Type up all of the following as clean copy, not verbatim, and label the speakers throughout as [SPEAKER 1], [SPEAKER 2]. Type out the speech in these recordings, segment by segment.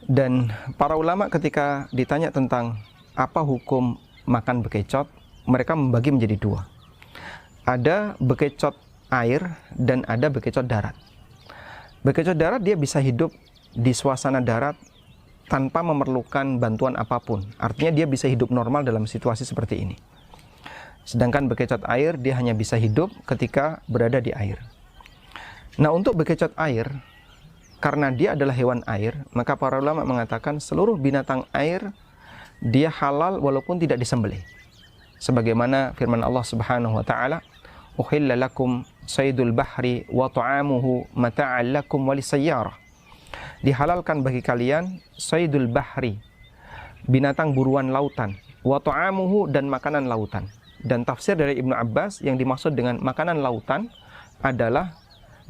[SPEAKER 1] Dan para ulama ketika ditanya tentang apa hukum makan bekecot, mereka membagi menjadi dua. Ada bekecot air dan ada bekecot darat. Bekecot darat dia bisa hidup di suasana darat tanpa memerlukan bantuan apapun. Artinya dia bisa hidup normal dalam situasi seperti ini. Sedangkan bekecot air dia hanya bisa hidup ketika berada di air. Nah, untuk bekecot air, karena dia adalah hewan air, maka para ulama mengatakan seluruh binatang air dia halal walaupun tidak disembelih. Sebagaimana firman Allah Subhanahu wa taala, "Uhilla lakum saydul bahri wa ta'amuhu mata'an lakum wa lisayyarah." Dihalalkan bagi kalian saydul bahri, binatang buruan lautan, wa ta'amuhu, dan makanan lautan. Dan tafsir dari Ibnu Abbas, yang dimaksud dengan makanan lautan adalah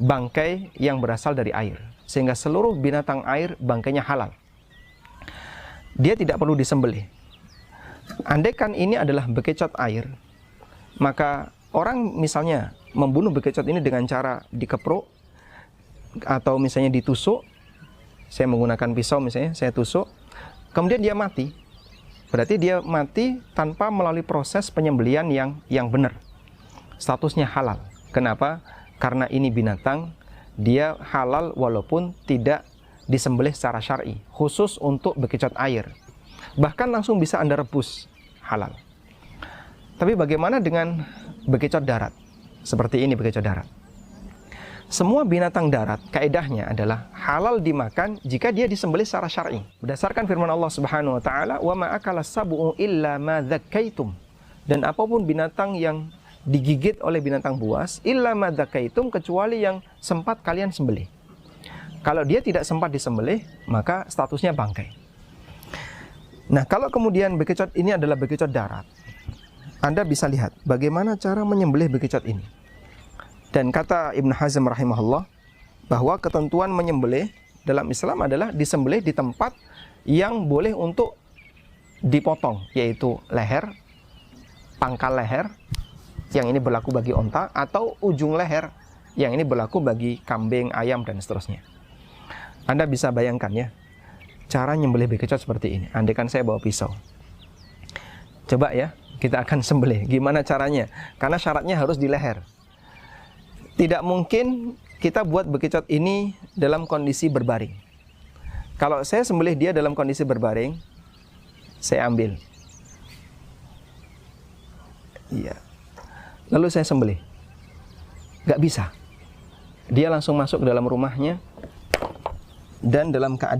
[SPEAKER 1] bangkai yang berasal dari air. Sehingga seluruh binatang air bangkainya halal. Dia tidak perlu disembelih. Andaikan ini adalah bekecot air, maka orang misalnya membunuh bekecot ini dengan cara dikepruk atau misalnya ditusuk. Saya menggunakan pisau misalnya, saya tusuk, kemudian dia mati. Berarti dia mati tanpa melalui proses penyembelihan yang benar. Statusnya halal. Kenapa? Karena ini binatang, dia halal walaupun tidak disembelih secara syar'i, khusus untuk bekecot air. Bahkan langsung bisa Anda rebus, halal. Tapi bagaimana dengan bekecot darat? Seperti ini bekecot darat. Semua binatang darat kaedahnya adalah halal dimakan jika dia disembelih secara syar'i. Berdasarkan firman Allah Subhanahu wa taala, "Wa ma akala sab'u illa ma dzakkaitum." Dan apapun binatang yang digigit oleh binatang buas, illa ma dzakkaitum, kecuali yang sempat kalian sembelih. Kalau dia tidak sempat disembelih, maka statusnya bangkai. Nah, kalau kemudian bekecot ini adalah bekecot darat, Anda bisa lihat bagaimana cara menyembelih bekecot ini. Dan kata Ibn Hazm rahimahullah, bahwa ketentuan menyembelih dalam Islam adalah disembelih di tempat yang boleh untuk dipotong, yaitu leher, pangkal leher, yang ini berlaku bagi onta, atau ujung leher, yang ini berlaku bagi kambing, ayam, dan seterusnya. Anda bisa bayangkan ya, cara nyembelih bekecot seperti ini. Andaikan saya bawa pisau. Coba ya, kita akan sembelih. Gimana caranya? Karena syaratnya harus di leher. Tidak mungkin kita buat bekecot ini dalam kondisi berbaring. Kalau saya sembelih dia dalam kondisi berbaring, saya ambil. Iya. Lalu saya sembelih. Gak bisa. Dia langsung masuk ke dalam rumahnya, dan dalam keadaan